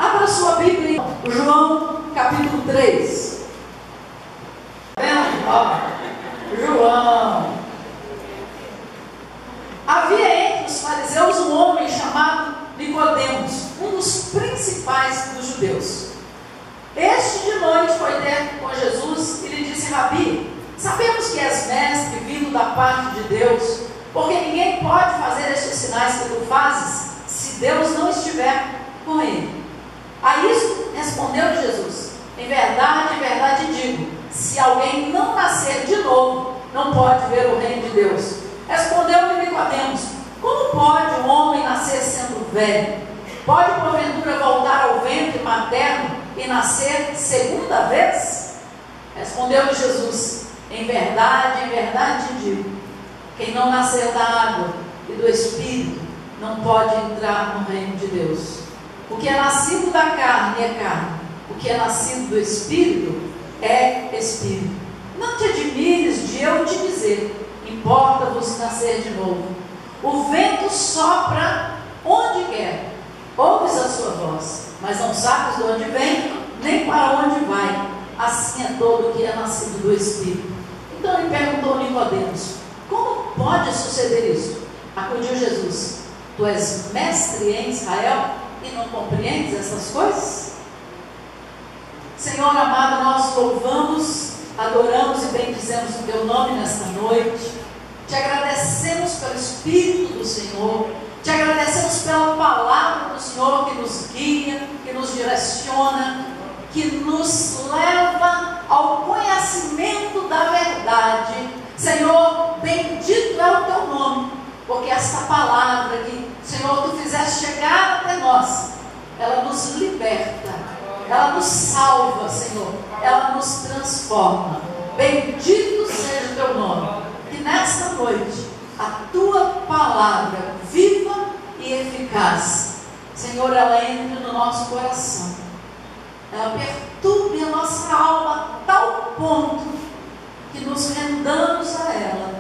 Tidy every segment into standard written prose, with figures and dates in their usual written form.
Abra sua Bíblia em João capítulo 3. Está vendo? Ó, João. Havia entre os fariseus um homem chamado Nicodemos, um dos principais dos judeus. Este de noite foi ter com Jesus e lhe disse: Rabi, sabemos que és mestre vindo da parte de Deus, porque ninguém pode fazer estes sinais que tu fazes se Deus não estiver com ele. A isso respondeu Jesus: em verdade digo, se alguém não nascer de novo, não pode ver o reino de Deus. Respondeu-lhe Nicodemos: como pode um homem nascer sendo velho? Pode porventura voltar ao ventre materno e nascer segunda vez? Respondeu-lhe Jesus: em verdade digo, quem não nascer da água e do Espírito não pode entrar no reino de Deus. O que é nascido da carne é carne, o que é nascido do Espírito é Espírito. Não te admires de eu te dizer: importa-vos nascer de novo. O vento sopra onde quer, ouves a sua voz, mas não sabes de onde vem, nem para onde vai. Assim é todo que é nascido do Espírito. Então ele perguntou a Nicodemos: como pode suceder isso? Acudiu Jesus: tu és mestre em Israel e não compreendes essas coisas? Senhor amado, nós louvamos, adoramos e bendizemos o teu nome nesta noite. Te agradecemos pelo Espírito do Senhor, te agradecemos pela palavra do Senhor que nos guia, que nos direciona, que nos leva ao conhecimento da verdade. Senhor, bendito é o teu nome, porque esta palavra que, Senhor, tu fizeste chegar até nós, ela nos liberta, ela nos salva, Senhor, ela nos transforma. Bendito seja o teu nome. Que nesta noite a tua palavra viva e eficaz, Senhor, ela entre no nosso coração, ela perturbe a nossa alma a tal ponto que nos rendamos a ela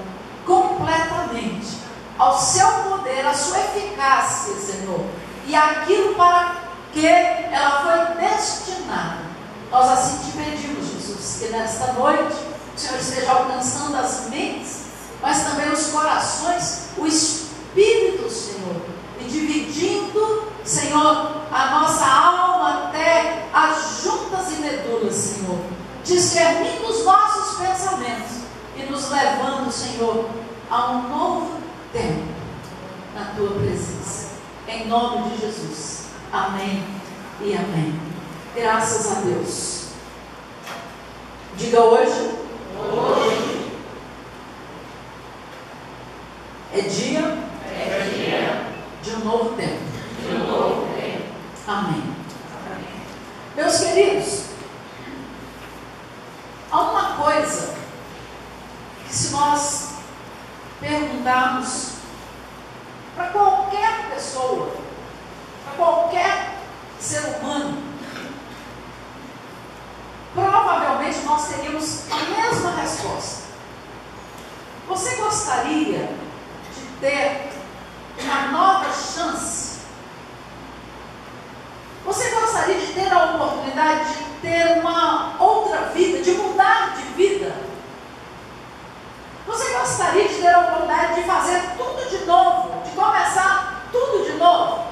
completamente, ao seu poder, à sua eficácia, Senhor, e aquilo para que ela foi destinada. Nós assim te pedimos, Jesus, que nesta noite o Senhor esteja alcançando as mentes, mas também os corações, o Espírito, Senhor, e dividindo, Senhor, a nossa alma até as juntas e medulas, Senhor, discernindo os nossos pensamentos e nos levando, Senhor, a um novo tempo na tua presença, em nome de Jesus. Amém e amém. Graças a Deus. Diga hoje. É dia de um novo tempo. Amém. Meus queridos, há uma coisa que, se nós perguntarmos para qualquer pessoa, para qualquer ser humano, provavelmente nós teríamos a mesma resposta. Você gostaria de ter uma nova chance? Você gostaria de ter a oportunidade de ter uma outra vida, de mudar de vida? Você gostaria de ter a oportunidade de fazer tudo de novo, de começar tudo de novo?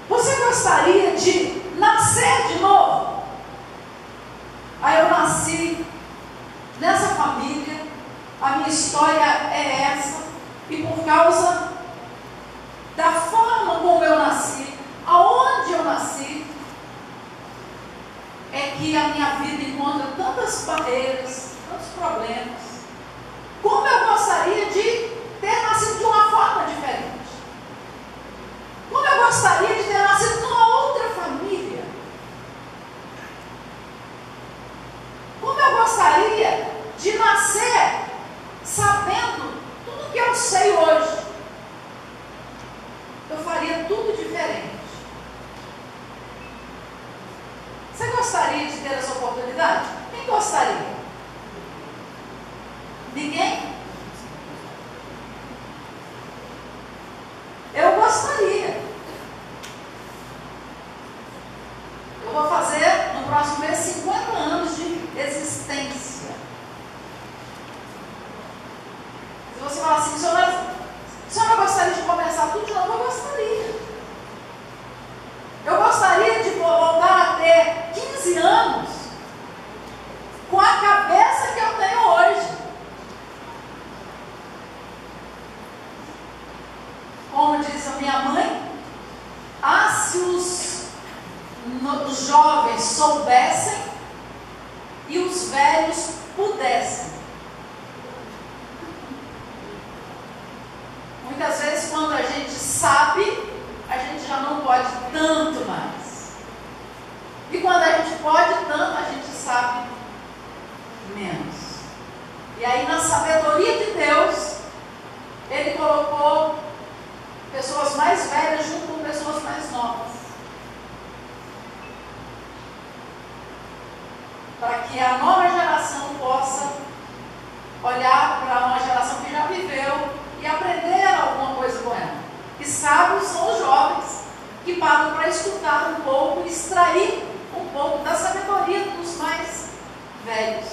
Você gostaria de nascer de novo? Aí eu nasci nessa família, a minha história é essa, e por causa da forma como eu nasci, aonde eu nasci, é que a minha vida encontra tantas barreiras, tantos problemas. Como eu gostaria de ter nascido de uma forma diferente. Como eu gostaria de ter nascido numa outra família. Como eu gostaria de nascer sabendo tudo que eu sei hoje. Eu faria tudo diferente. Você gostaria de ter essa oportunidade? Quem gostaria? Ninguém? Eu gostaria. os jovens soubessem e os velhos pudessem. Muitas vezes, quando a gente sabe, a gente já não pode tanto mais. E quando a gente pode tanto, a gente sabe menos. E aí, na sabedoria de Deus, Ele colocou pessoas mais velhas junto com pessoas mais novas, para que a nova geração possa olhar para uma geração que já viveu e aprender alguma coisa com ela. E sábios são os jovens que param para escutar um pouco e extrair um pouco da sabedoria dos mais velhos.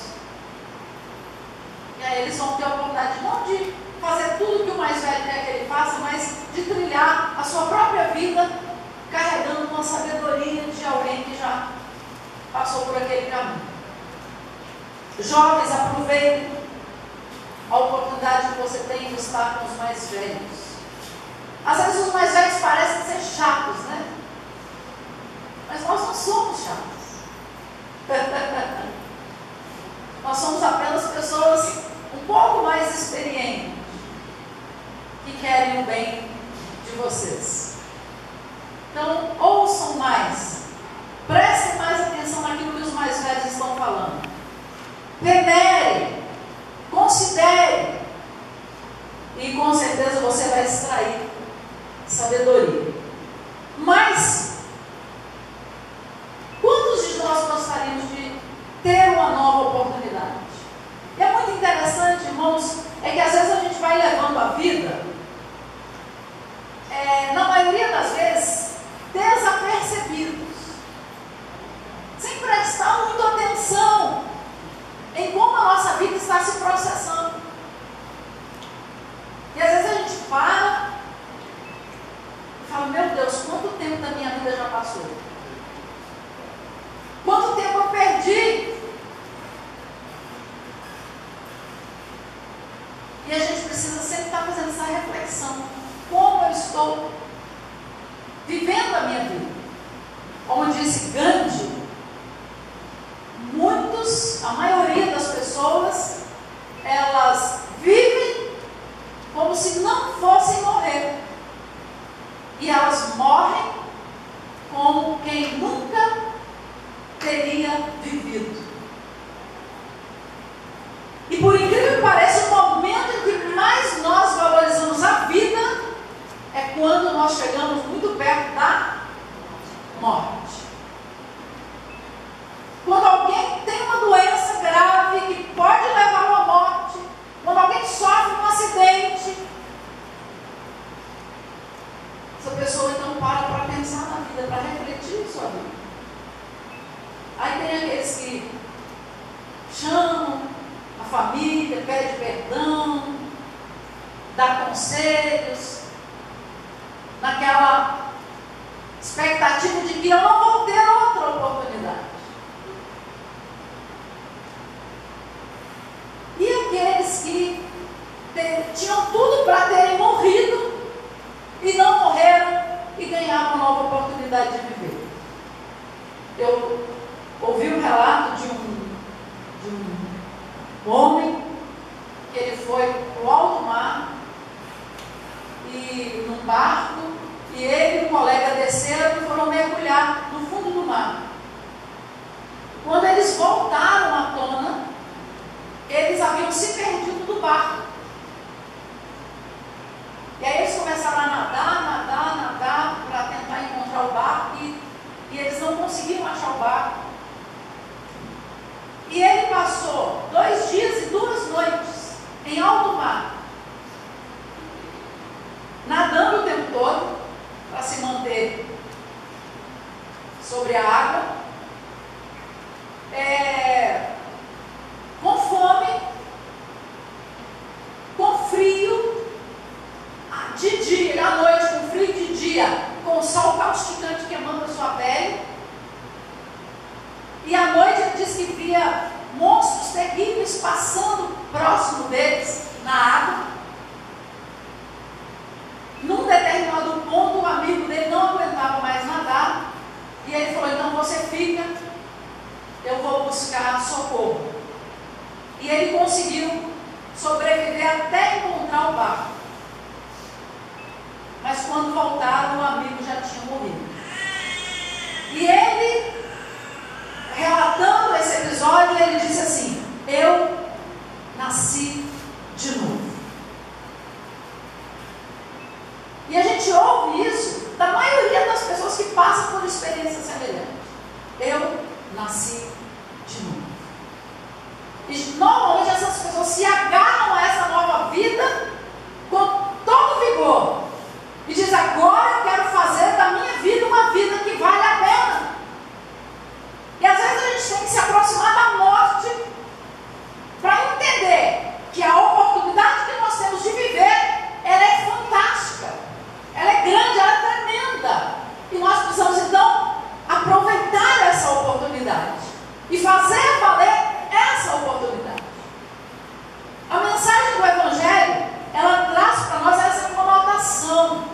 E aí eles vão ter a oportunidade não de fazer tudo que o mais velho quer que ele faça, mas de trilhar a sua própria vida carregando uma sabedoria de alguém que já passou por aquele caminho. Jovens, aproveitem a oportunidade que você tem de estar com os mais velhos. Às vezes os mais velhos parecem ser chatos, né? Mas nós não somos chatos. Nós somos apenas pessoas um pouco mais experientes que querem o bem de vocês. Então, ouçam mais. Prestem mais atenção naquilo que os mais velhos estão falando. Peneire, considere, e com certeza você vai extrair sabedoria. Mas quantos de nós gostaríamos de ter uma nova oportunidade? E é muito interessante, irmãos, é que às vezes a gente vai levando a vida, na maioria das vezes, desapercebidos, sem prestar muita atenção em como a nossa vida está se processando. E às vezes a gente para e fala: meu Deus, quanto tempo da minha vida já passou? Quanto tempo eu perdi? E a gente precisa sempre estar fazendo essa reflexão. Como eu estou vivendo a minha vida? Como disse Gandhi, a maioria das pessoas, elas vivem como se não fossem morrer. E elas morrem como quem nunca teria vivido. E por incrível que pareça, o momento em que mais nós valorizamos a vida é quando nós chegamos muito perto da morte. Quando alguém tem uma doença grave que pode levar à morte, quando alguém sofre um acidente, essa pessoa então para pensar na vida, para refletir sua vida. Aí tem aqueles que chamam a família, pedem perdão, dá conselhos, naquela expectativa de que eu não vou ter outra oportunidade. E aqueles que tinham tudo para terem morrido e não morreram e ganharam uma nova oportunidade de viver. Eu ouvi um relato de um homem que ele foi para o alto mar e num barco, e ele e um colega desceram e foram mergulhar no fundo do mar. Quando eles voltaram à tona, eles haviam se perdido do barco. E aí eles começaram a nadar para tentar encontrar o barco, e eles não conseguiam achar o barco. E ele passou 2 dias e 2 noites em alto mar, nadando o tempo todo para se manter sobre a água, com fome, com frio de dia, à noite com frio de dia, com o sol causticante queimando a sua pele. E à noite ele disse que via monstros terríveis passando próximo deles na água. Num determinado ponto, o amigo dele não aguentava mais nadar, e ele falou: então você ele conseguiu sobreviver até encontrar o barco. Mas quando voltaram, o amigo já tinha morrido. E ele, relatando esse episódio, ele disse assim: eu nasci de novo. E a gente ouve isso da maioria das pessoas que passam por experiências semelhantes. Eu nasci de novo. E normalmente essas pessoas se agarram a essa nova vida com todo vigor e diz: agora eu quero fazer da minha vida uma vida que vale a pena. E às vezes a gente tem que se aproximar da morte para entender que a oportunidade que nós temos de viver, ela é fantástica, ela é grande, ela é tremenda, e nós precisamos então aproveitar essa oportunidade e fazer valer essa oportunidade. A mensagem do Evangelho, ela traz para nós essa conotação.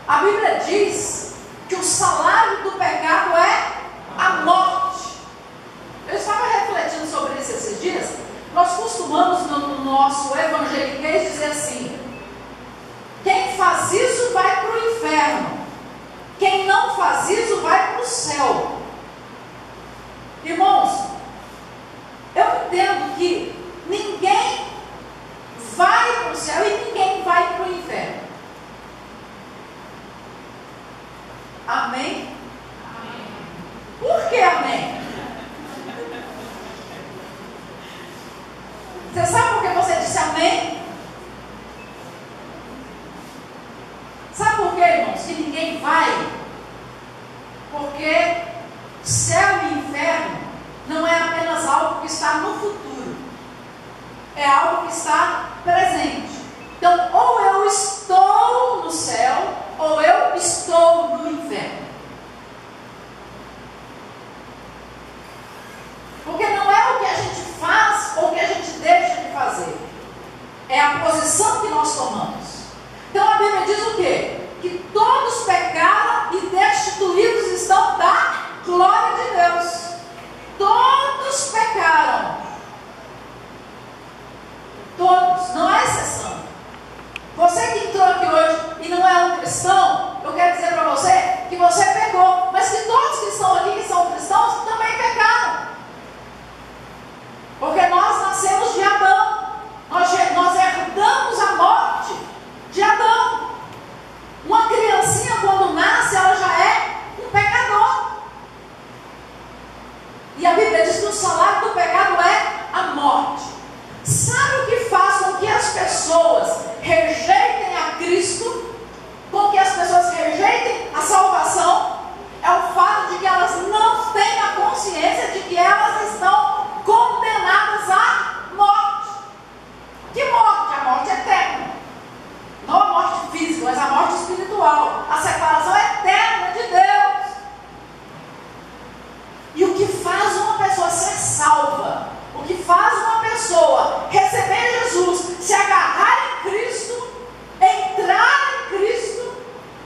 A Bíblia diz que o salário do pecado é a morte. Eu estava refletindo sobre isso esses dias. Nós costumamos no nosso evangeliquez dizer assim: quem faz isso vai para o inferno, quem não faz isso vai para o céu. Irmãos, eu entendo que ninguém vai para o céu e ninguém vai para o inferno. Amém? Amém. Por que amém? Você sabe por que você disse amém? Sabe por quê, irmãos, que ninguém vai? Porque céu e inferno não é apenas algo que está no futuro, é algo que está presente. Então, ou eu estou no céu, ou eu estou no inferno. Porque não é o que a gente faz ou o que a gente deixa de fazer, é a posição que nós tomamos. Então a Bíblia diz o quê? Que todos pecaram e destituídos estão da glória de Deus. Todos pecaram. Todos, não há exceção. Você que entrou aqui hoje e não é um cristão, eu quero dizer para você que você pecou, mas que todos que estão aqui, que são cristãos, também pecaram. Porque nós nascemos de Adão, nós herdamos a morte de Adão. Uma criancinha, quando nasce, ela já é um pecador. E a Bíblia diz que o salário do pecado é a morte. Sabe o que faz com que as pessoas rejeitem a Cristo? Com que as pessoas rejeitem a salvação? É o fato de que elas não têm a consciência de que elas estão condenadas à morte. Que morte? A morte eterna. Não a morte física, mas a morte espiritual. A separação eterna de Deus. E o que faz uma pessoa ser salva, o que faz uma pessoa receber Jesus, se agarrar em Cristo, entrar em Cristo,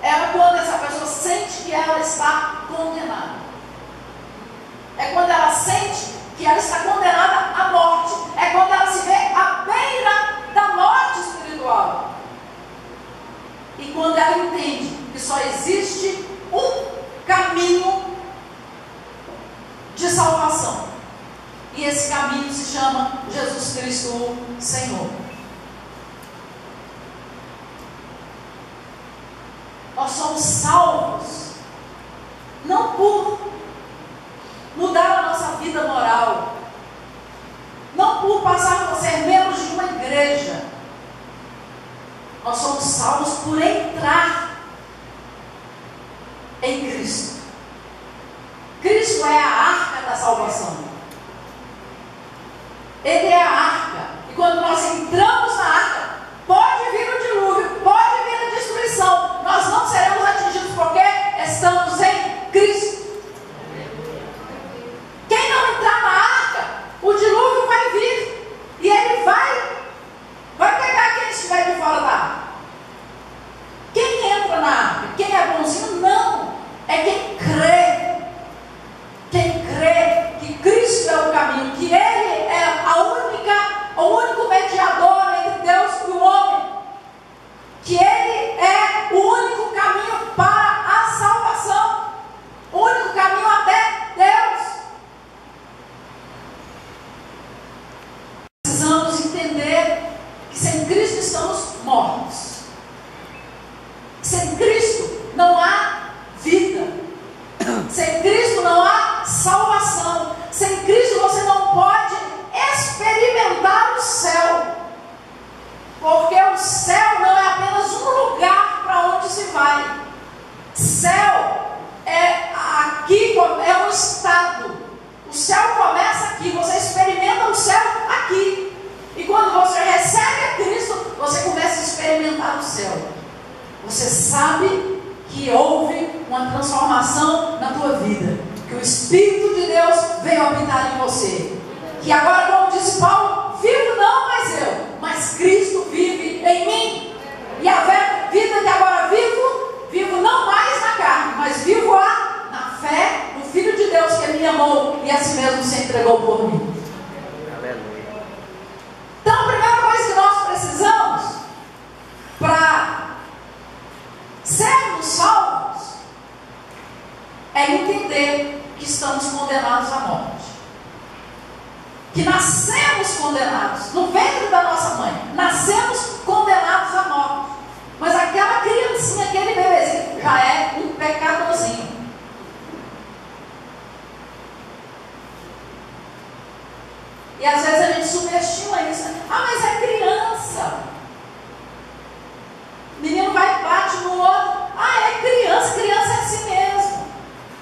é quando essa pessoa sente que ela está condenada. É quando ela sente que ela está condenada à morte. É quando ela se vê à beira da morte espiritual. E quando ela entende que só existe um caminho de salvação. E esse caminho se chama Jesus Cristo, o Senhor. Nós somos salvos não por mudar a nossa vida moral, não por passar a ser membros de uma igreja. Nós somos salvos por entrar em Cristo. Cristo é a arca da salvação. Ele é a arca. E quando nós entramos na arca, pode vir o dilúvio, pode vir a destruição. Nós não seremos atingidos porque estamos em Cristo. Quem não entrar na arca, o dilúvio vai vir. E ele vai pegar quem estiver de fora da arca. Quem entra na arca? Quem é bonzinho? Não. É quem crê. Quem crê que Cristo é o caminho, que Ele é a única céu, você sabe que houve uma transformação na tua vida, que o Espírito de Deus veio habitar em você, que agora, como disse Paulo, vivo não mais eu, mas Cristo vive em mim, e a vida que agora vivo não mais na carne, mas vivo na fé no Filho de Deus que me amou e a si mesmo se entregou por mim. Aleluia. Então a primeira coisa que nós precisamos para sermos salvos é entender que estamos condenados à morte, que nascemos condenados no ventre da nossa mãe, nascemos condenados à morte, mas aquela criancinha, aquele bebezinho já é um pecadorzinho. E às vezes a gente subestima isso, né? Ah, mas é criança. O menino vai e bate no outro. Ah, é criança, criança é assim mesmo.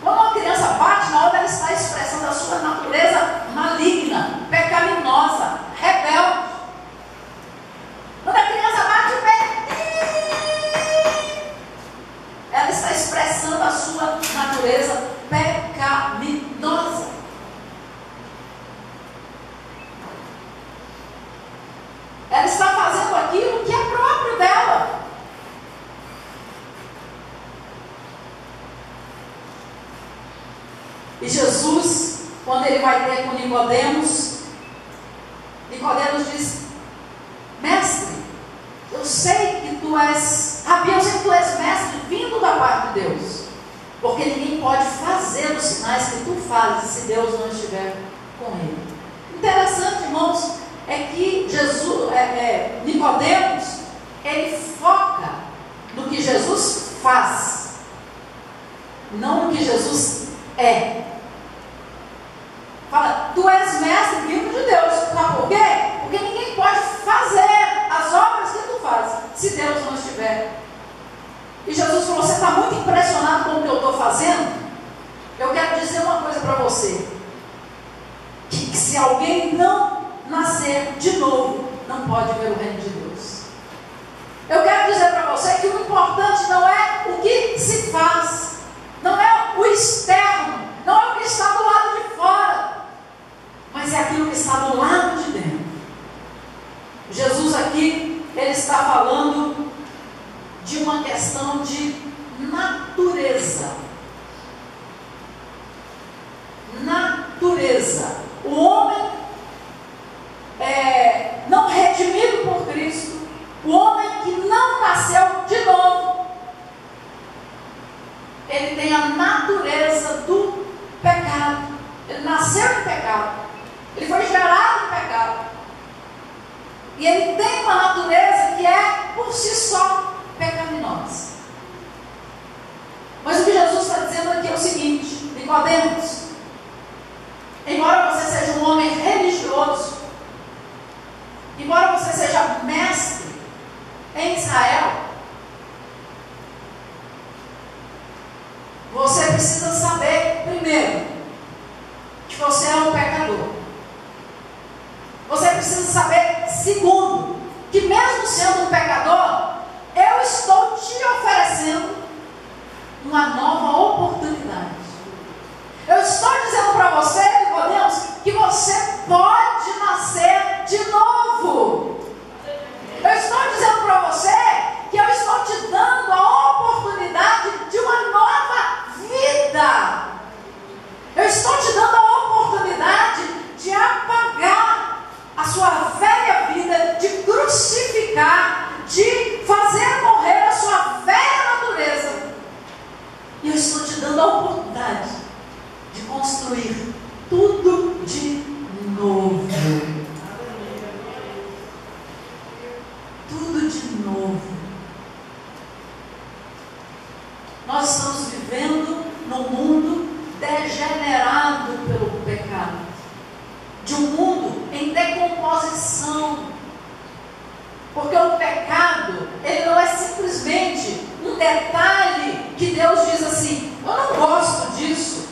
Quando uma criança bate, na hora ela está expressando a sua natureza maligna, pecaminosa, rebelde. Quando a criança bate o pé, ela está expressando a sua natureza pecaminosa. Ela está fazendo aquilo que é próprio dela. E Jesus, quando ele vai ter com Nicodemos, Nicodemos diz: mestre, eu sei que tu és, Rabi, eu sei que tu és mestre vindo da parte de Deus, porque ninguém pode fazer os sinais que tu fazes se Deus não estiver com ele. Interessante, irmãos, é que Nicodemos, ele foca no que Jesus faz, não no que Jesus é. Fala, tu és mestre vindo de Deus. Sabe por quê? Porque ninguém pode fazer as obras que tu fazes se Deus não estiver. E Jesus falou: você está muito impressionado com o que eu estou fazendo? Eu quero dizer uma coisa para você, que se alguém não nascer de novo, não pode ver o reino de Deus. Eu quero dizer para você que o importante não é o que se faz, não é o externo, não é o que está do lado de fora, mas é aquilo que está do lado de dentro. Jesus aqui, ele está falando de uma questão de natureza. Natureza. O homem não redimido por Cristo, o homem que não nasceu de novo, ele tem a natureza do pecado. Ele nasceu em pecado, ele foi gerado em pecado, e ele tem uma natureza que é por si só pecaminosa. Mas o que Jesus está dizendo aqui é o seguinte: Nicodemos, embora você seja um homem religioso, embora você seja mestre em Israel, você precisa saber, primeiro, que você é um pecador. Você precisa saber, segundo, que mesmo sendo um pecador, eu estou te oferecendo uma nova oportunidade. Eu estou dizendo para você, Nicodemos, que você pode nascer de novo. Eu estou dizendo para você que eu estou te dando a oportunidade de uma nova vida. Eu estou te dando a oportunidade de apagar a sua velha vida, de crucificar, de fazer morrer a sua velha natureza. E eu estou te dando a oportunidade de construir tudo de novo. Tudo de novo. Nós estamos vivendo num mundo degenerado pelo pecado, de um mundo em decomposição, porque o pecado, ele não é simplesmente um detalhe que Deus diz assim: eu não gosto disso,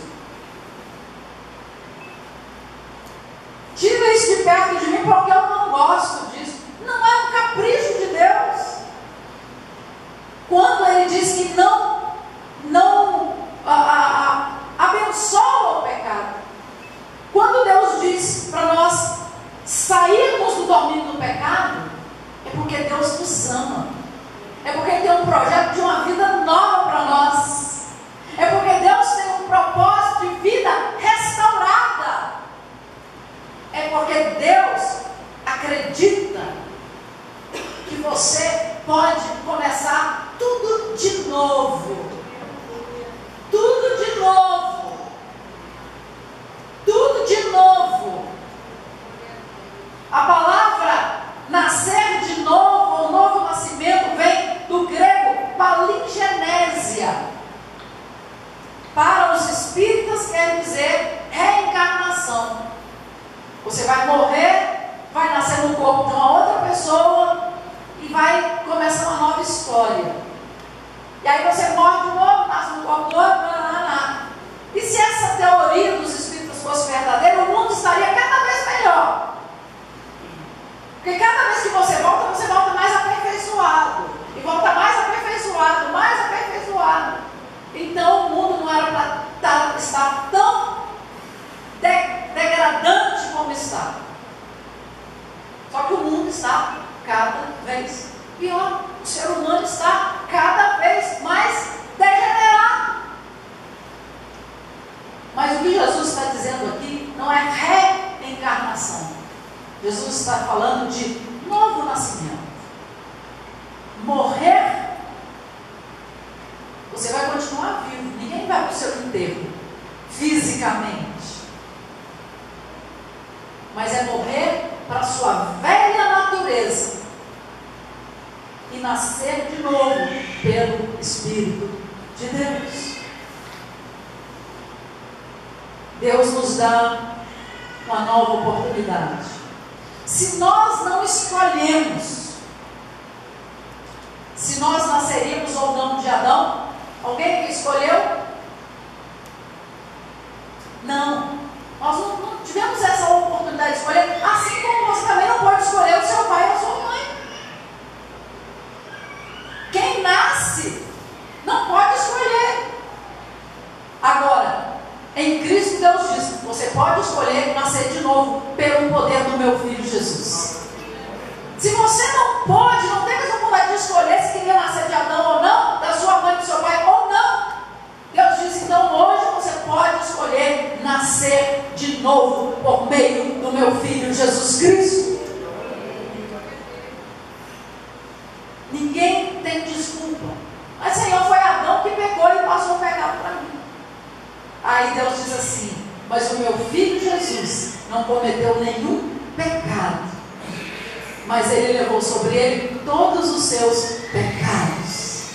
tira isso de perto de mim porque eu não gosto disso. Não é um capricho de Deus. cada vez que você volta mais aperfeiçoado. E volta mais aperfeiçoado, mais aperfeiçoado. Então o mundo não era para estar tão degradante como está. Só que o mundo está cada vez pior. O ser humano está cada vez mais degenerado. Mas o que Jesus está dizendo aqui não é reencarnação. Jesus está falando de novo nascimento. Morrer, você vai continuar vivo. Ninguém vai para o seu enterro fisicamente. Mas é morrer para a sua velha natureza e nascer de novo pelo Espírito de Deus. Deus nos dá uma nova oportunidade. Se nós não escolhemos se nós nasceríamos ou não de Adão, alguém que escolheu? Não. Nós não tivemos essa oportunidade de escolher, assim como você também não pode escolher o seu pai ou a sua mãe. Quem nasce não pode escolher. Agora, em Cristo Deus diz, você pode escolher nascer de novo pelo poder do meu Filho Jesus. Se você não pode, não teve essa oportunidade de escolher se queria nascer de Adão ou não, da sua mãe, do seu pai ou não, Deus diz, então hoje você pode escolher nascer de novo por meio do meu Filho Jesus Cristo. Ninguém tem desculpa. Mas Senhor, foi Adão que pegou e passou o pecado para mim. Aí Deus diz assim, mas o meu Filho Jesus não cometeu nenhum pecado, mas ele levou sobre ele todos os seus pecados.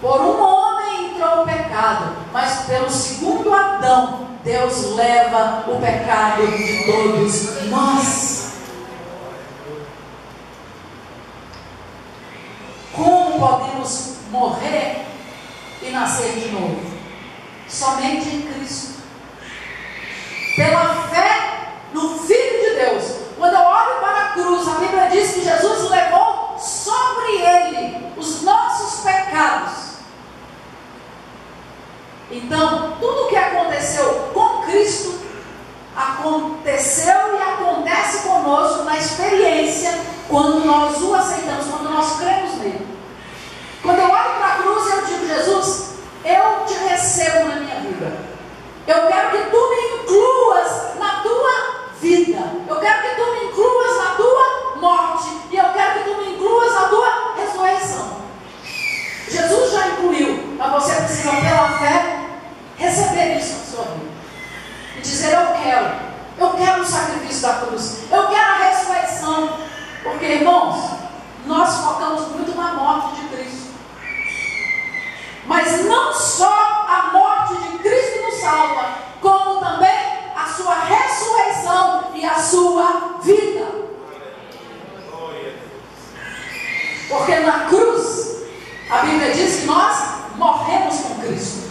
Por um homem entrou o pecado, mas pelo segundo Adão, Deus leva o pecado de todos nós. Como podemos morrer e nascer de novo? Somente em Cristo. Pela fé no Filho de Deus. Quando eu olho para a cruz, a Bíblia diz que Jesus levou sobre ele os nossos pecados. Então, tudo o que aconteceu com Cristo, aconteceu e acontece conosco na experiência, quando nós o aceitamos, quando nós cremos nele. Quando eu olho para a cruz, eu digo, Jesus, eu te recebo na minha vida. Eu quero que tu me incluas na tua vida. Eu quero que tu me incluas na tua morte. E eu quero que tu me incluas na tua ressurreição. Jesus já incluiu, mas você precisa, pela fé, receber isso na sua vida. E dizer, eu quero o sacrifício da cruz. Eu quero a ressurreição. Porque, irmãos, nós focamos muito na morte de Cristo. Mas não só a morte de Cristo nos salva, como também a sua ressurreição e a sua vida. Porque na cruz, a Bíblia diz que nós morremos com Cristo.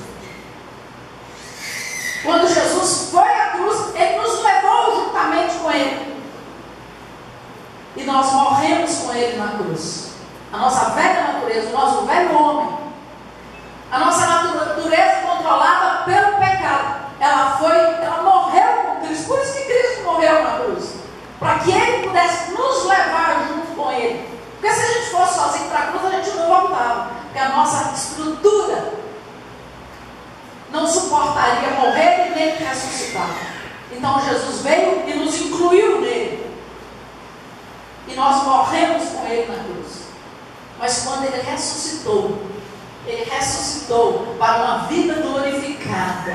Quando Jesus foi à cruz, Ele nos levou juntamente com Ele. E nós morremos com Ele na cruz. A nossa velha natureza, o nosso velho homem, a nossa natureza controlada pelo pecado, ela morreu com Cristo. Por isso que Cristo morreu na cruz, para que Ele pudesse nos levar junto com Ele. Porque se a gente fosse sozinho para a cruz, a gente não voltava, porque a nossa estrutura não suportaria morrer e nem ressuscitar. Então Jesus veio e nos incluiu nele, e nós morremos com Ele na cruz. Mas quando Ele ressuscitou para uma vida glorificada.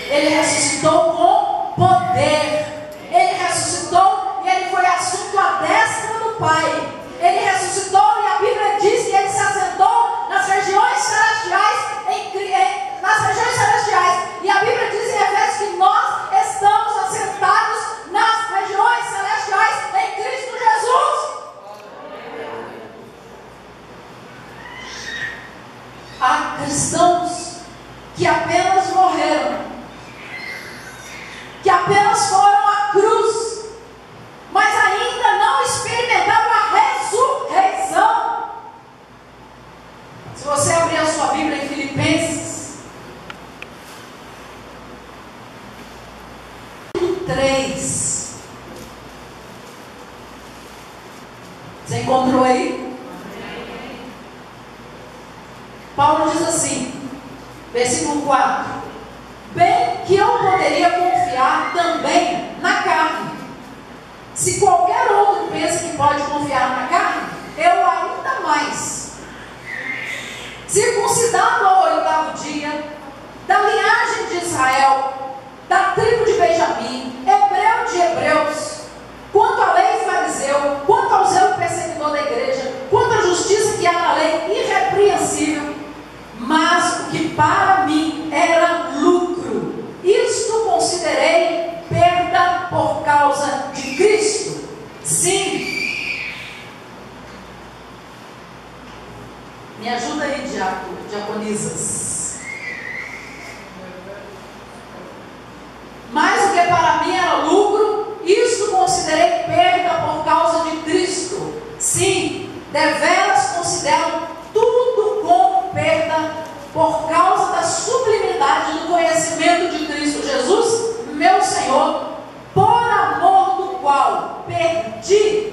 Ele ressuscitou com poder. Ele ressuscitou e Ele foi assunto à destra do Pai. Ele ressuscitou e a Bíblia diz que Ele se assentou nas regiões celestiais. E a Bíblia diz em Efésios que nós estamos assentados nas regiões celestiais em Cristo Jesus. Há cristãos que apenas morreram, que apenas foram à cruz, mas ainda Versículo 4. Bem que eu poderia confiar também na carne. Se qualquer outro pensa que pode confiar na carne, eu ainda mais. Circuncidado ao 8º dia, da linhagem de Israel, da tribo de Benjamim, hebreu de hebreus, quanto à lei fariseu, quanto ao zelo perseguidor da igreja, quanto à justiça que há na lei irrepreensível, mas o que para mim era lucro, isto considerei perda por causa de Cristo. Sim. Me ajuda aí, diaconisas. Mas o que para mim era lucro, isto considerei perda por causa de Cristo. Sim, deveras considero tudo como perda por causa da sublimidade do conhecimento de Cristo Jesus, meu Senhor, por amor do qual perdi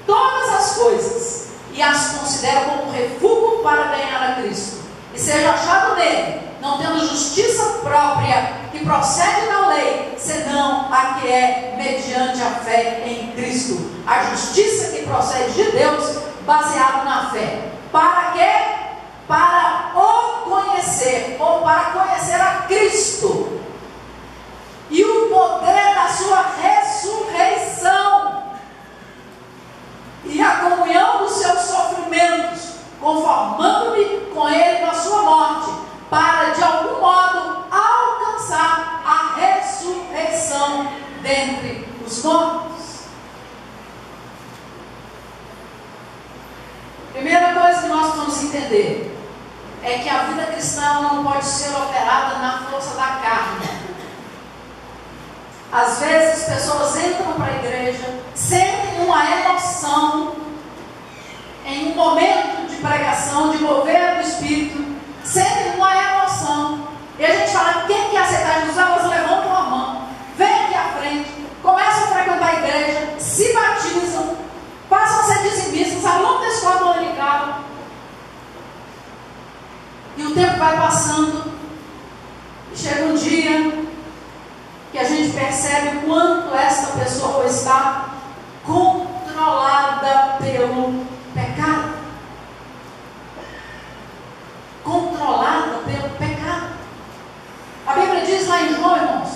todas as coisas e as considero como refúgio para ganhar a Cristo, e seja achado nele, não tendo justiça própria que procede da lei, senão a que é mediante a fé em Cristo, a justiça que procede de Deus, baseado na fé. Para quê? Para o conhecer, ou para conhecer a Cristo e o poder da sua ressurreição e a comunhão dos seus sofrimentos, conformando-me com ele na sua morte, para de algum modo alcançar a ressurreição dentre os mortos. Primeira coisa que nós vamos entender é que a vida cristã não pode ser operada na força da carne. Às vezes pessoas entram para a igreja, sentem uma emoção em um momento de pregação, de mover do Espírito, sentem uma emoção, e a gente fala: quem quer aceitar Jesus? Elas levantam a mão, vem aqui à frente, começam a frequentar a igreja, se batizam, passam a ser dizimistas, alunos da escola dominical, e o tempo vai passando, e chega um dia que a gente percebe o quanto esta pessoa está controlada pelo pecado. Controlada pelo pecado. A Bíblia diz lá em João, irmãos,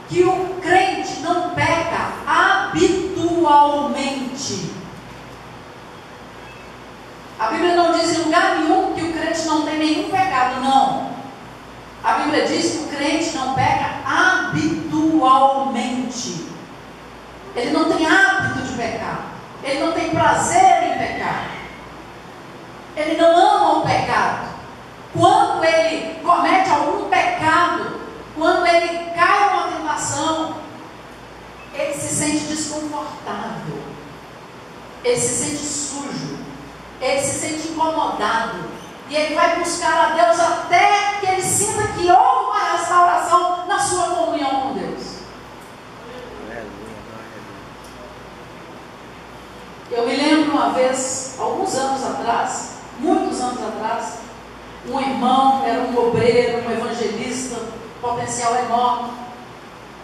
que o crente não peca habitualmente. A Bíblia não diz em lugar nenhum que o crente não tem nenhum pecado, não. A Bíblia diz que o crente não peca habitualmente. Ele não tem hábito de pecar. Ele não tem prazer em pecar. Ele não ama o pecado. Quando ele comete algum pecado, quando ele cai numa tentação, ele se sente desconfortável. Ele se sente sujo. Ele se sente incomodado. E ele vai buscar a Deus até que ele sinta que houve uma restauração na sua comunhão com Deus. Eu me lembro uma vez, alguns anos atrás, muitos anos atrás, um irmão, era um obreiro, um evangelista, potencial enorme,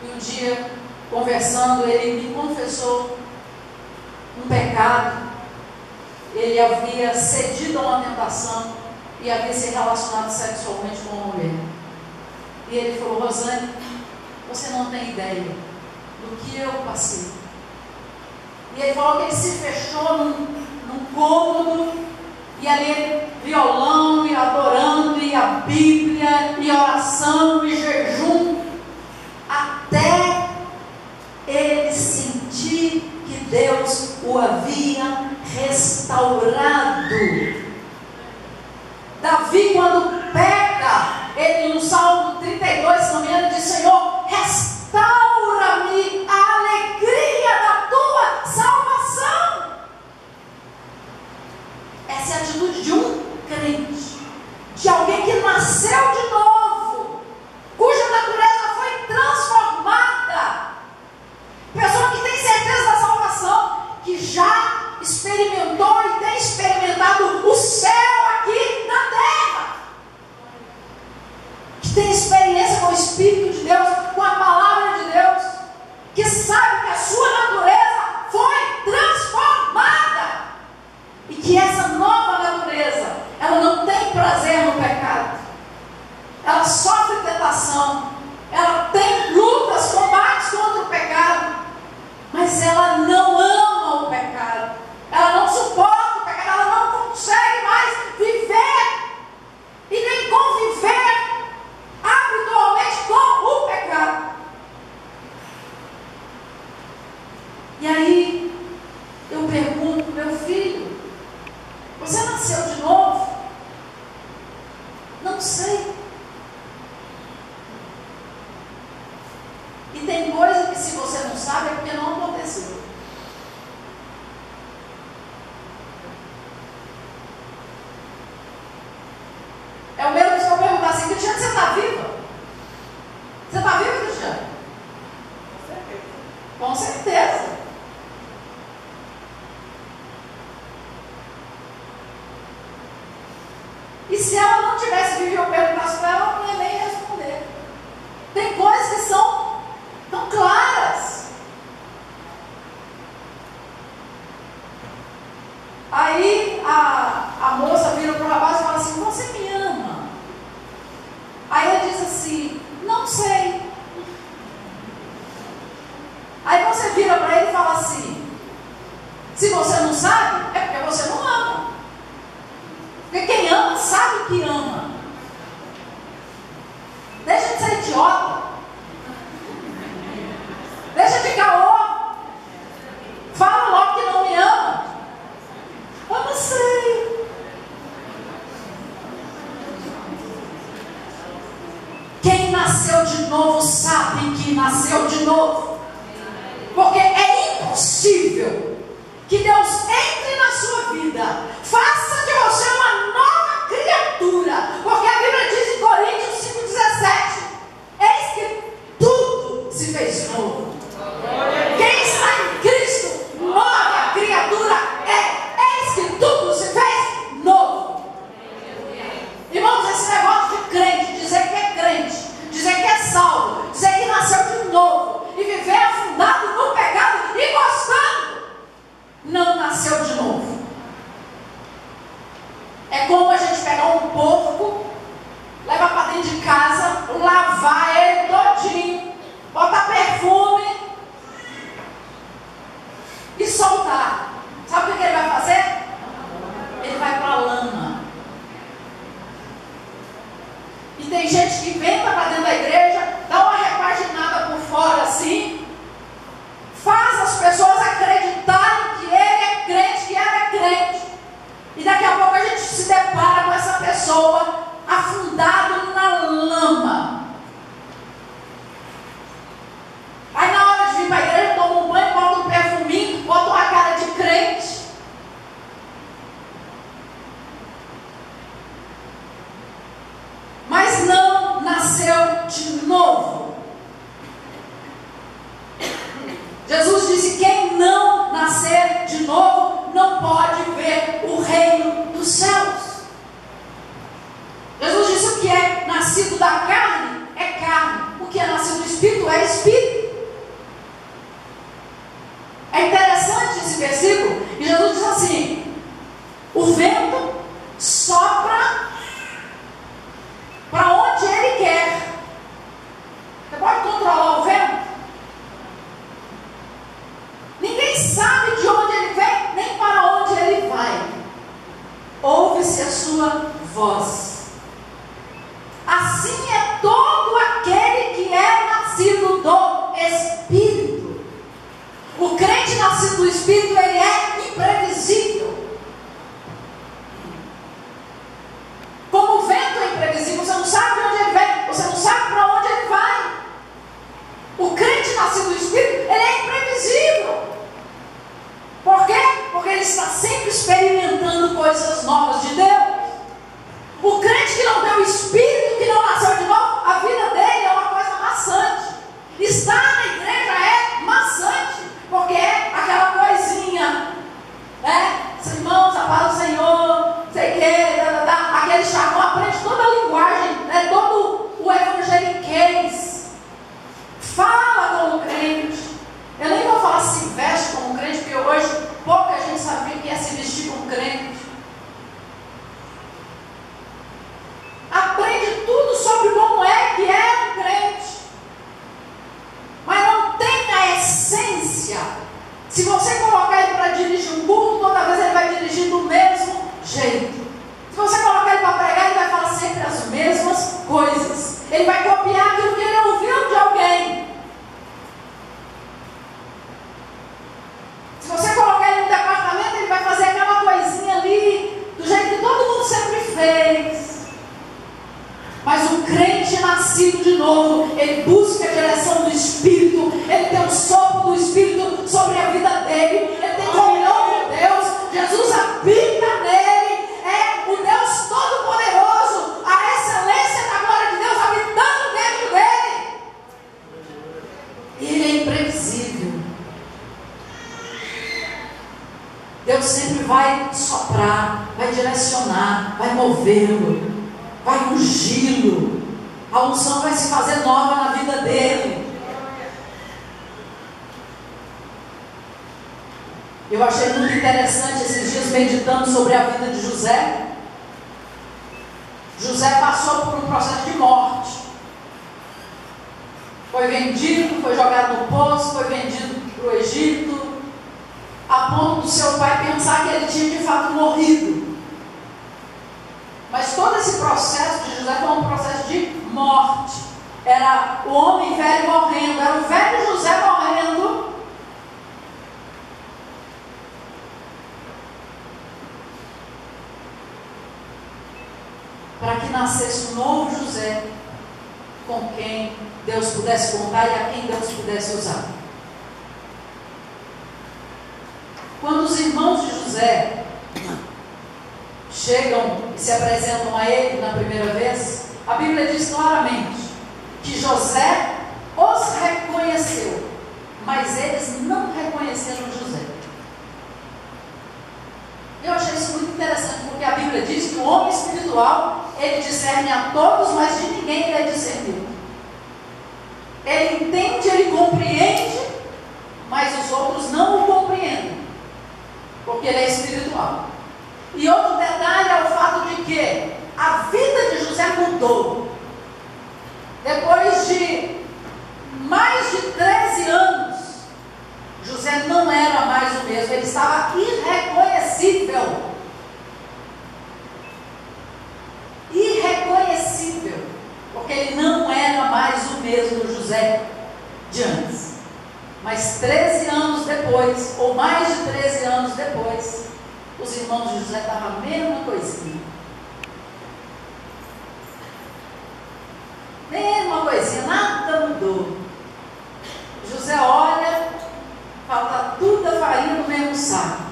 e um dia, conversando, ele me confessou um pecado. Ele havia cedido a uma tentação e havia se relacionado sexualmente com uma mulher. E ele falou: Rosane, você não tem ideia do que eu passei. E ele falou que ele se fechou num cômodo, e ali ele, violão, e adorando, e a Bíblia, e oração, e jejum, até ele sentir que Deus o havia restaurado. Davi, quando peca, ele no Salmo 32, se não me engano, diz: Senhor, restaura-me a alegria da tua salvação. Essa é a atitude de um crente, de alguém que nasceu de novo, Espírito de Deus, com a palavra de Deus, que sabe que a sua natureza foi transformada e que essa nova natureza, ela não tem prazer no pecado, ela sofre tentação, ela tem lutas, combates contra o pecado, mas ela não ama o pecado, ela não suporta o pecado, ela não consegue mais viver e nem conviver habitualmente com o pecado. E aí eu pergunto, meu filho, você nasceu de novo? Não sei. E tem coisa que se você não sabe é porque não aconteceu. É o mesmo se eu perguntar assim, Cristiane, você está viva? Você está viva, Cristiane? Com certeza. E se ela não tivesse vivo e eu perguntasse para ela, ela não ia nem responder. Tem coisas que são tão claras. Aí a moça vira para o rapaz e fala assim, você me ama? Aí ele diz assim, não sei. Aí você vira para ele e fala assim, se você não sabe, é porque você não ama. Porque quem ama sabe que ama. Deixa de ser idiota. Deixa de caô. Fala logo que não me ama. Eu não sei. Quem nasceu de novo sabe que nasceu de novo. Porque é impossível que Deus entre na sua vida, faça de você uma nova criatura. Porque a Bíblia diz em Coríntios 5,17: eis que tudo se fez novo. Quem está em Cristo, nova criatura é. Eis que tudo se fez novo. Irmãos, esse negócio de crente, dizer que é crente, dizer que é salvo, dizer que nasceu de novo e viver afundado no pecado e gostando, não nasceu de novo. É como a gente pegar um porco, levar para dentro de casa, lavar ele todinho, botar perfume e soltar. Sabe o que ele vai fazer? Ele vai para a lama. E tem gente que vem para dentro da igreja, dá uma repaginada por fora assim, faz as pessoas acreditarem que ele é crente, que ela é crente. E daqui a pouco a gente se depara com essa pessoa afundado na lama. Aí na hora de vir para a igreja, toma um banho, bota um perfuminho, bota uma cara de crente. Mas não nasceu de novo. Jesus disse, quem não nascer de novo, não pode ver o reino dos céus. Jesus disse, o que é nascido da carne, é carne. O que é nascido do Espírito, é Espírito. É interessante esse versículo, e Jesus diz assim, o vento sopra para onde ele quer. Você pode controlar o vento? Ninguém sabe de onde ele vem, nem para onde ele vai. Ouve-se a sua voz. Assim é todo aquele que é nascido do Espírito. O crente nascido do Espírito, ele é imprevisível. Como o vento é imprevisível, você não sabe de onde ele vem, você não sabe para onde ele vai. O crente nascido do Espírito, ele é imprevisível. Por quê? Porque ele está sempre experimentando coisas novas de Deus. O crente que não tem o Espírito, que não nasceu de novo, a vida dele é uma coisa maçante. Estar na igreja é maçante, porque é aquela coisinha coisas. Ele vai copiar aquilo que ele ouviu de alguém. Se você colocar ele no departamento, ele vai fazer aquela coisinha ali, do jeito que todo mundo sempre fez. Mas o crente nascido de novo, ele busca a direção do Espírito, ele tem o sopro do Espírito sobre a vida dele, ele tem comunhão com Deus, Jesus habita nele, é o Deus Todo-Poderoso, a excelência da glória de Deus habitando dentro dele. E ele é imprevisível. Deus sempre vai soprar, vai direcionar, vai movê-lo, vai ungí-lo. A unção vai se fazer nova na vida dele. Eu achei muito interessante esses dias meditando sobre a vida de José. José passou por um processo de morte. Foi vendido, foi jogado no poço, foi vendido para o Egito, a ponto do seu pai pensar que ele tinha de fato morrido. Mas todo esse processo de José foi um processo de morte. Era o homem velho morrendo, era o velho José morrendo, para que nascesse um novo José, com quem Deus pudesse contar e a quem Deus pudesse usar. Quando os irmãos de José chegam e se apresentam a ele na primeira vez, a Bíblia diz claramente que José os reconheceu, mas eles não reconheceram José. Eu achei isso muito interessante, porque a Bíblia diz que o homem espiritual, ele discerne a todos, mas de ninguém ele é discernido. Ele entende, ele compreende, mas os outros não o compreendem, porque ele é espiritual. E outro detalhe é o fato de que a vida de José mudou. Depois de mais de 13 anos, José não era mais o mesmo, ele estava irreconhecível. Irreconhecível, porque ele não era mais o mesmo José de antes. Mas 13 anos depois, ou mais de 13 anos depois, os irmãos de José estavam a mesma coisinha. Mesma coisinha, nada mudou. José olha, fala, está tudo a farinha no mesmo saco.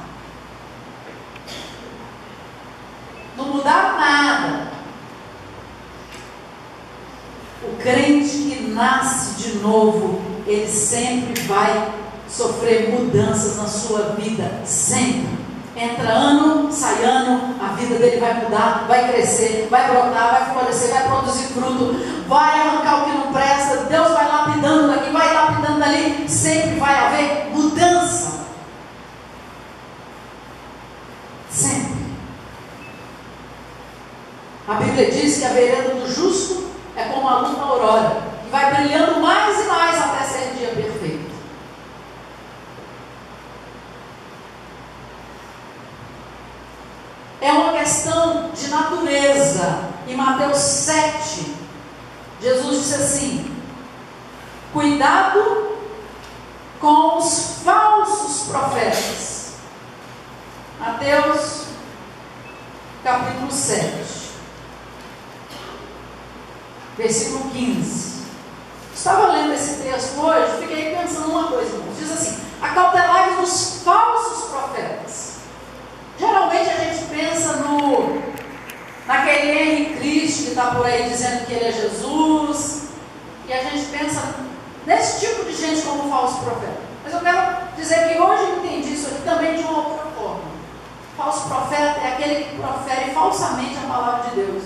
Não mudaram nada. O crente que nasce de novo, ele sempre vai sofrer mudanças na sua vida, sempre. Entra ano, sai ano, a vida dele vai mudar, vai crescer, vai brotar, vai florescer, vai produzir fruto, vai arrancar o que não presta, Deus vai lapidando daqui, vai lapidando dali, sempre vai haver mudança. Sempre. A Bíblia diz que a vereda do justo é como a luz da aurora, que vai brilhando mais e mais até ser dia perfeito. É uma questão de natureza. Em Mateus 7, Jesus disse assim: cuidado com os falsos profetas. Mateus capítulo 7, versículo 15. Estava lendo esse texto hoje, fiquei pensando uma coisa, irmãos. Diz assim: acautelai-vos dos falsos profetas. Geralmente a gente pensa naquele Henry Cristo que está por aí dizendo que ele é Jesus, e a gente pensa nesse tipo de gente como falso profeta. Mas eu quero dizer que hoje eu entendi isso aqui também de uma outra forma. Falso profeta é aquele que profere falsamente a palavra de Deus.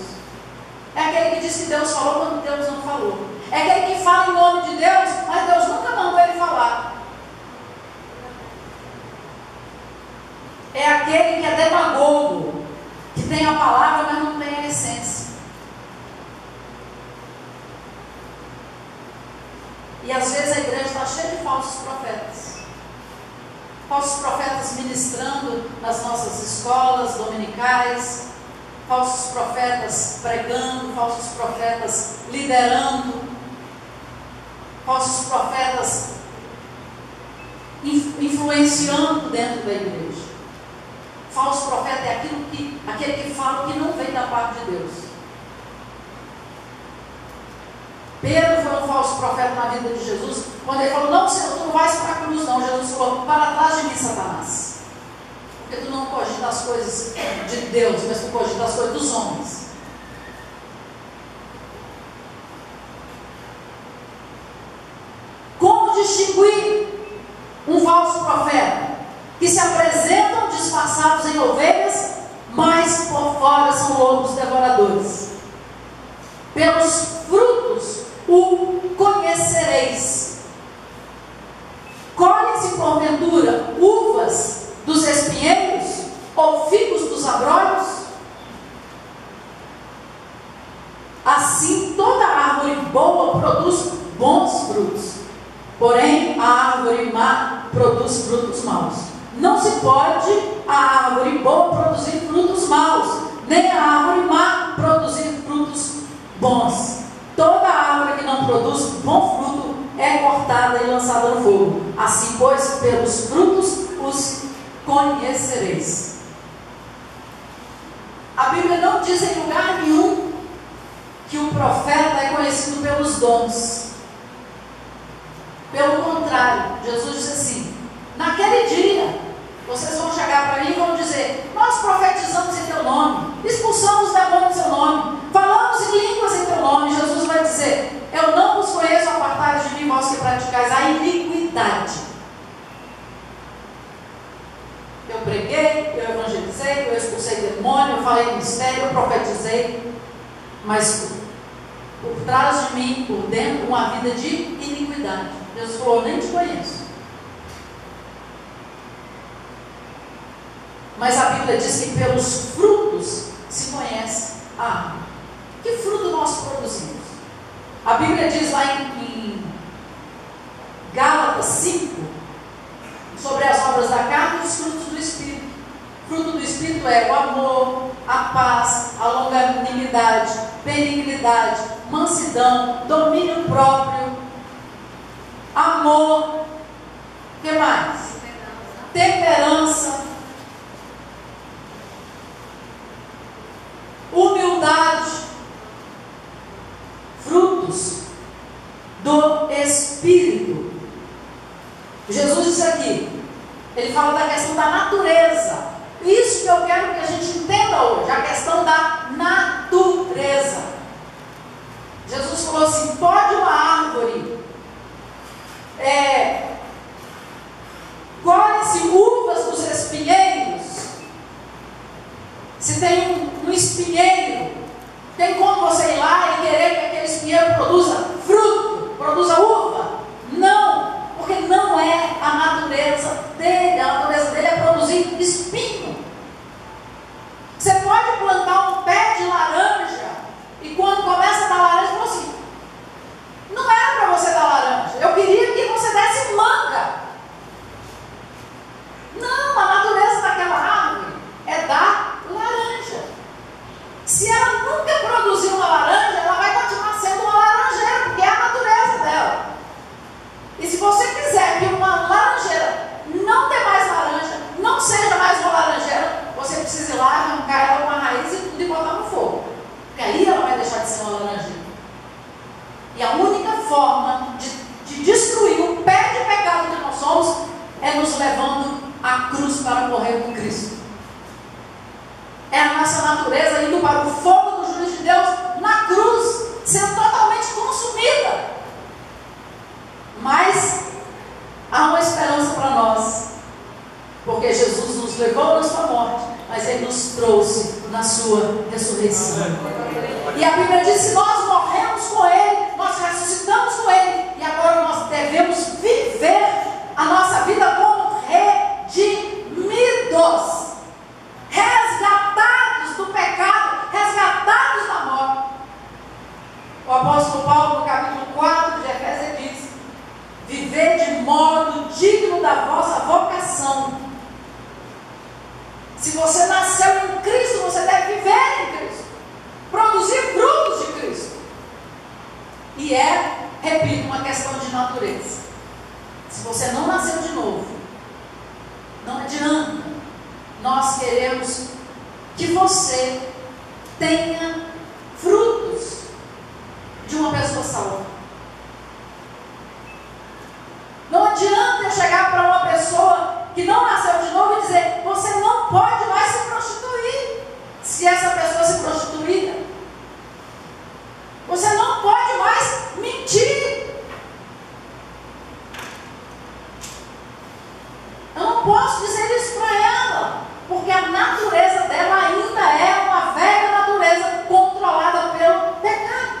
É aquele que diz que Deus falou quando Deus não falou. É aquele que fala em nome de Deus, mas Deus nunca mandou ele falar. É aquele que é demagogo, que tem a palavra, mas não tem a essência. E às vezes a igreja está cheia de falsos profetas. Falsos profetas ministrando nas nossas escolas dominicais, falsos profetas pregando, falsos profetas liderando, falsos profetas influenciando dentro da igreja. Falso profeta é aquele que fala que não vem da parte de Deus. Pedro foi um falso profeta na vida de Jesus, quando ele falou: não, Senhor, tu não vais para a cruz, não. Jesus falou: para trás de mim, Satanás, porque tu não cogita as coisas de Deus, mas tu cogita as coisas dos homens. Como distinguir um falso profeta? Que se apresentam disfarçados em ovelhas, mas por fora são lobos devoradores. Pelos frutos o conhecereis. Colhem-se porventura uvas dos espinheiros ou figos dos abrolhos? Assim toda árvore boa produz bons frutos, porém a árvore má produz frutos maus. Não se pode a árvore boa produzir frutos maus, nem a árvore má produzir frutos bons. Toda árvore que não produz bom fruto é cortada e lançada no fogo. Assim, pois, pelos frutos os conhecereis. A Bíblia não diz em lugar nenhum que o profeta é conhecido pelos dons. Pelo contrário, Jesus disse assim: naquele dia vocês vão chegar para mim e vão dizer: nós profetizamos em teu nome, expulsamos demônios em teu nome, falamos em línguas em teu nome. Jesus vai dizer: eu não vos conheço, apartai-vos de mim, vós que praticais a iniquidade. Eu preguei, eu evangelizei, eu expulsei demônio, eu falei mistério, eu profetizei, mas por trás de mim, por dentro, uma vida de iniquidade. Jesus falou: eu nem te conheço. Mas a Bíblia diz que pelos frutos se conhece a árvore. Que fruto nós produzimos? A Bíblia diz lá em Gálatas 5, sobre as obras da carne e os frutos do Espírito. O fruto do Espírito é o amor, a paz, a longanimidade, benignidade, mansidão, domínio próprio, amor, o que mais? Temperança, humildade, frutos do Espírito. Jesus disse aqui, ele fala da questão da natureza. Isso que eu quero que a gente entenda hoje, a questão da natureza. Jesus falou assim: pode uma árvore colhe-se uvas dos espinheiros? Se tem um espinheiro, tem como você ir lá e querer que aquele espinheiro produza fruto, produza uva? Não, porque não é a natureza dele. A natureza dele é produzir espinho. Você pode plantar um pé de laranja e quando começa a dar laranja, fala assim: não era para você dar laranja, eu queria que você desse manga. Não, a natureza daquela árvore é dar laranja. Se ela nunca produzir uma laranja, ela vai continuar sendo uma laranjeira, porque é a natureza dela. E se você quiser que uma laranjeira não dê mais laranja, não seja mais uma laranjeira, você precisa ir lá, arrancar ela com a raiz e tudo e botar no fogo, porque aí ela vai deixar de ser uma laranjeira. E a única forma de destruir o pé de pecado que nós somos é nos levando à cruz para morrer com Cristo. É a nossa natureza indo para o fogo do juízo de Deus na cruz, sendo totalmente consumida. Mas há uma esperança para nós, porque Jesus nos levou na sua morte, mas Ele nos trouxe na sua ressurreição. E a Bíblia diz: se nós morremos com Ele, nós ressuscitamos com Ele, e agora nós devemos viver a nossa vida como redimidos, resgatados do pecado, resgatados da morte. O apóstolo Paulo, no capítulo 4 de Efésios, diz: viver de modo digno da vossa vocação. Se você nasceu em Cristo, você deve viver em Cristo. E repito, uma questão de natureza. Se você não nasceu de novo, não adianta. Nós queremos que você tenha frutos de uma pessoa salva. Não adianta eu chegar para uma pessoa que não nasceu de novo e dizer: você não pode mais se prostituir. Se essa pessoa se prostituir, você não pode mais mentir. Eu não posso dizer isso para ela, porque a natureza dela ainda é uma velha natureza controlada pelo pecado.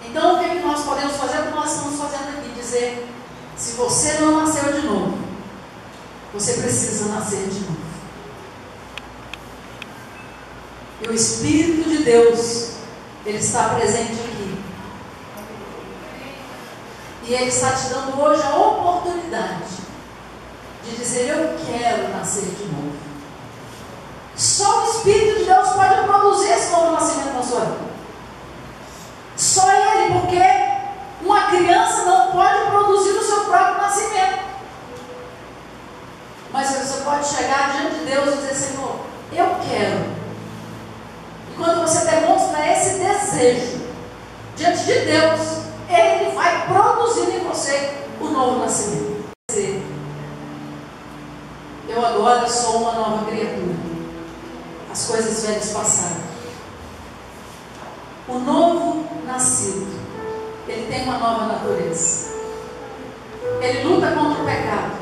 Então, o que nós podemos fazer? O que nós estamos fazendo aqui? Dizer: se você não nasceu de novo, você precisa nascer de novo. E o Espírito de Deus, Ele está presente aqui. E Ele está te dando hoje a oportunidade de dizer: eu quero nascer de novo. Só o Espírito de Deus pode produzir esse novo nascimento na sua vida. Só Ele, porque uma criança não pode produzir o seu próprio nascimento. Mas você pode chegar diante de Deus e dizer: Senhor, eu quero. E quando você demonstra esse desejo diante de Deus, Ele vai produzir em você o novo nascimento. Eu agora sou uma nova criatura. As coisas velhas passaram. O novo nascido, ele tem uma nova natureza. Ele luta contra o pecado,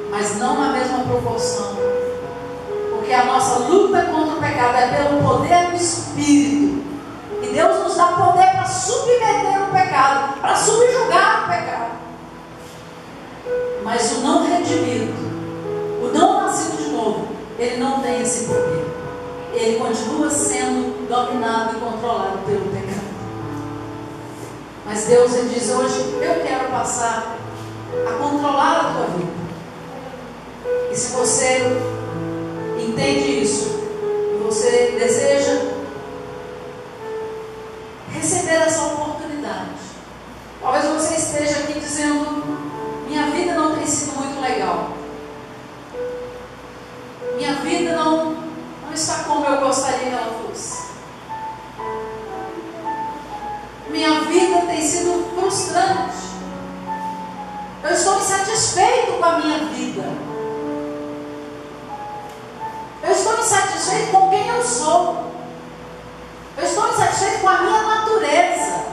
mas não na mesma proporção. Porque a nossa luta contra o pecado é pelo poder do Espírito. E Deus nos dá poder para submeter o pecado, para subjugar o pecado. Mas o não redimido, o não nascido de novo, ele não tem esse poder. Ele continua sendo dominado e controlado pelo pecado. Mas Deus, Ele diz hoje: eu quero passar a controlar a tua vida. E se você entende isso, e você deseja receber essa oportunidade, talvez você esteja aqui dizendo: minha vida não tem sido muito legal. Minha vida não está como eu gostaria que ela fosse. Minha vida tem sido frustrante. Eu estou insatisfeito com a minha vida. Eu estou insatisfeito com quem eu sou. Eu estou insatisfeito com a minha natureza.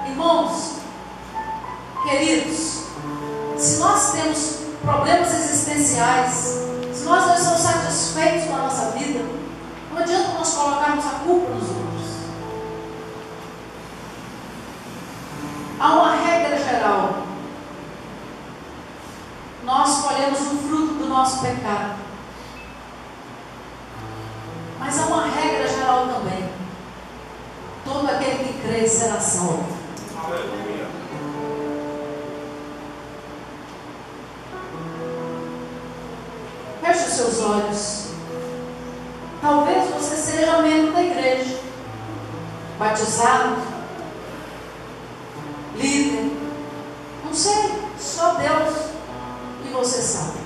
Irmãos, queridos, se nós temos problemas existenciais, se nós não estamos satisfeitos com a nossa vida, não adianta nós colocarmos a culpa nos outros. Há uma regra geral. Nós colhemos o fruto do nosso pecado. Mas há uma regra geral também. Todo aquele que crê será salvo. Aleluia. Feche os seus olhos. Talvez você seja membro da igreja, batizado, líder, não sei, só Deus e você sabe.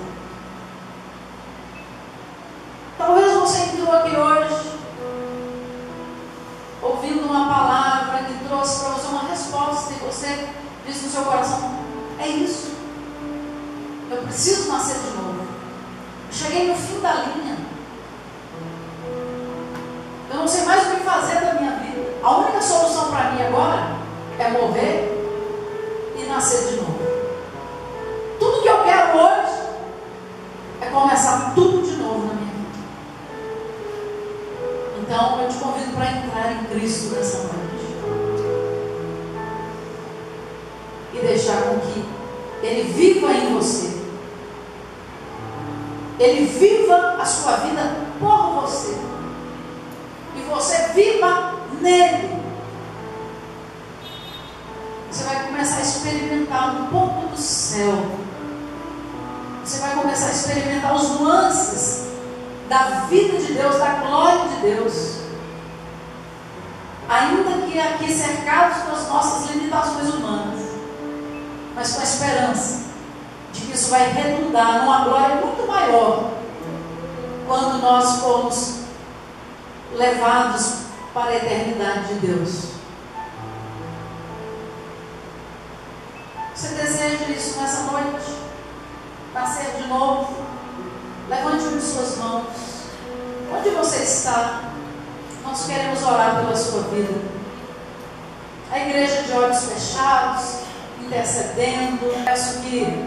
Talvez você entrou aqui hoje ouvindo uma palavra que trouxe para você uma resposta e você disse no seu coração: é isso, eu preciso nascer de novo. Cheguei no fim da linha. Eu não sei mais o que fazer da minha vida. A única solução para mim agora é morrer e nascer de novo. Tudo que eu quero hoje é começar tudo de novo na minha vida. Então eu te convido para entrar em Cristo nessa noite e deixar com que Ele viva em você. Ele viva a sua vida por você. E você viva nele. Você vai começar a experimentar um pouco do céu. Você vai começar a experimentar os nuances da vida de Deus, da glória de Deus. Ainda que aqui cercados pelas nossas limitações humanas, mas com a esperança de que isso vai redundar numa glória muito maior quando nós formos levados para a eternidade de Deus. Você deseja isso nessa noite? Nascer de novo? Levante uma de suas mãos. Onde você está? Nós queremos orar pela sua vida. A igreja de olhos fechados, intercedendo. Peço que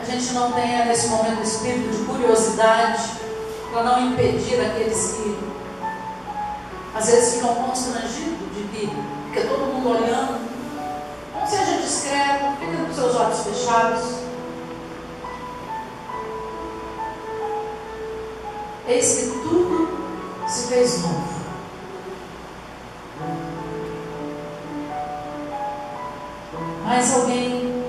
a gente não tenha nesse momento espírito de curiosidade, para não impedir aqueles que às vezes ficam constrangidos de que fica todo mundo olhando. Não seja discreto, fique com seus olhos fechados. Eis que tudo se fez novo. Mais alguém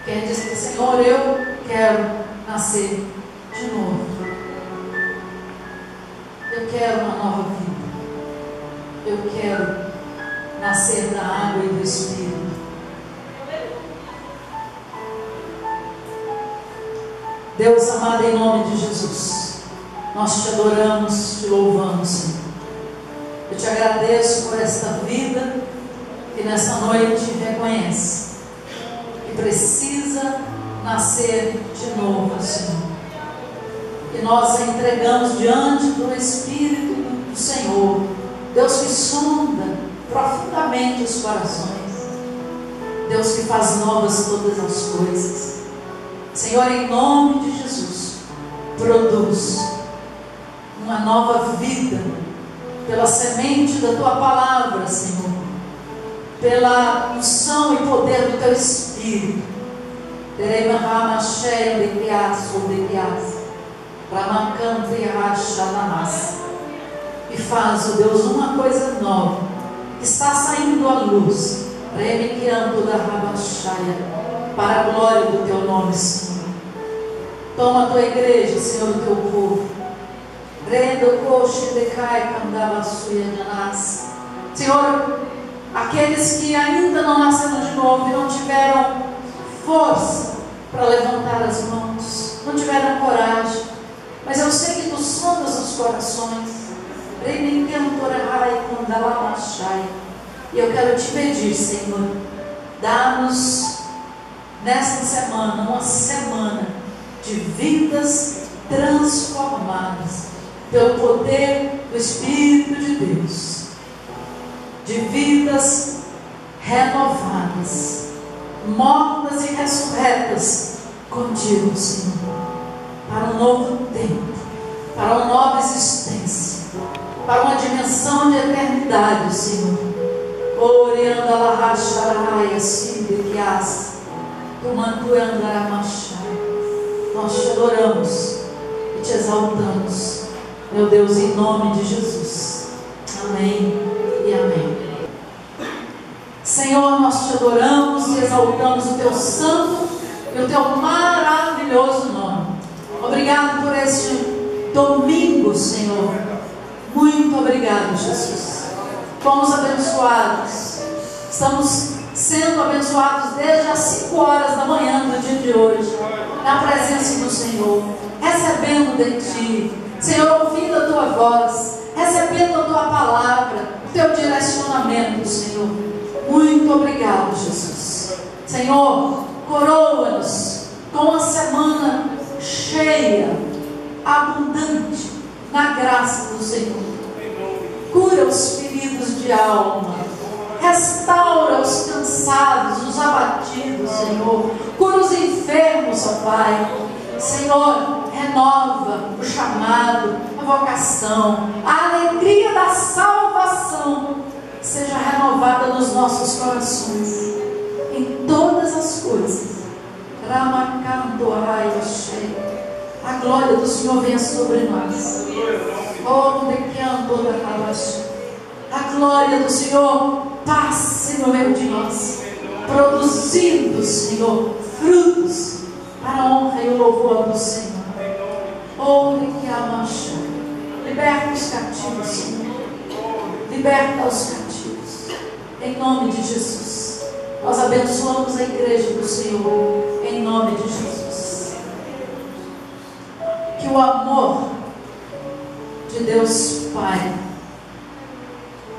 quer dizer, Senhor, eu quero nascer de novo. Eu quero uma nova vida. Eu quero nascer da água e do Espírito. Deus amado, em nome de Jesus, nós te adoramos, te louvamos, Senhor. Eu te agradeço por esta vida que nesta noite reconhece que precisa nascer de novo, Senhor. E nós a entregamos diante do Espírito do Senhor, Deus que sonda profundamente os corações, Deus que faz novas todas as coisas. Senhor, em nome de Jesus, produz uma nova vida pela semente da tua palavra, Senhor, pela unção e poder do teu Espírito. E faz, ó Deus, uma coisa nova, está saindo à luz, para a glória do teu nome, Senhor. Toma a tua igreja, Senhor, o teu povo. Senhor, aqueles que ainda não nasceram de novo e não tiveram força para levantar as mãos, não tiveram coragem, mas eu sei que tu sondas os corações. E eu quero te pedir, Senhor, dá-nos nesta semana, uma semana de vidas transformadas pelo poder do Espírito de Deus, de vidas renovadas, mortas e ressurretas contigo, Senhor, para um novo tempo, para uma nova existência, para uma dimensão de eternidade, Senhor. Orianda la racharaia, sibiquias, tumanduanda machai. Nós te adoramos e te exaltamos, meu Deus, em nome de Jesus. Amém e amém. Senhor, nós te adoramos e exaltamos o teu santo e o teu maravilhoso nome. Obrigado por este domingo, Senhor. Muito obrigado, Jesus. Fomos abençoados. Estamos sendo abençoados desde as 5 horas da manhã do dia de hoje, na presença do Senhor, recebendo de Ti, Senhor, ouvindo a Tua voz, recebendo a Tua palavra, o Teu direcionamento, Senhor. Muito obrigado, Jesus. Senhor, coroa-nos com uma semana cheia, abundante, na graça do Senhor. Cura os feridos de alma, restaura os cansados, os abatidos, Senhor. Cura os enfermos, ó Pai. Senhor, renova o chamado, a vocação, a alegria da salvação seja renovada nos nossos corações, em todas as coisas. A glória do Senhor venha sobre nós. A glória do Senhor passe no meio de nós, produzindo, Senhor, frutos para a honra e o louvor do Senhor. Liberta os cativos, Senhor. Liberta os cativos. Em nome de Jesus. Nós abençoamos a igreja do Senhor. Em nome de Jesus. Que o amor de Deus Pai,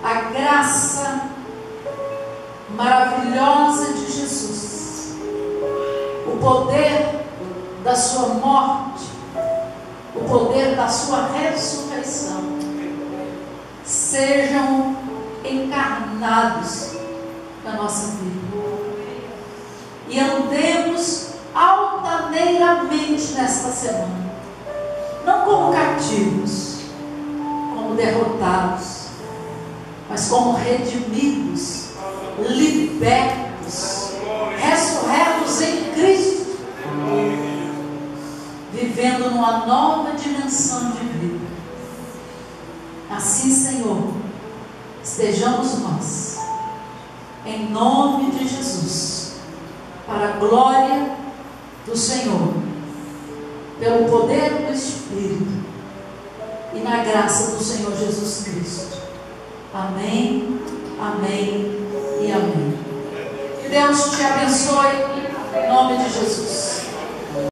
a graça maravilhosa de Jesus, o poder da sua morte, o poder da sua ressurreição, sejam encarnados na nossa vida e andemos altaneiramente nesta semana, não como cativos, como derrotados, mas como redimidos, libertos, ressurretos em Cristo, vivendo numa nova dimensão de vida. Assim, Senhor, estejamos nós, em nome de Jesus, para a glória do Senhor, pelo poder do Espírito e na graça do Senhor Jesus Cristo. Amém, amém e amém. Que Deus te abençoe em nome de Jesus.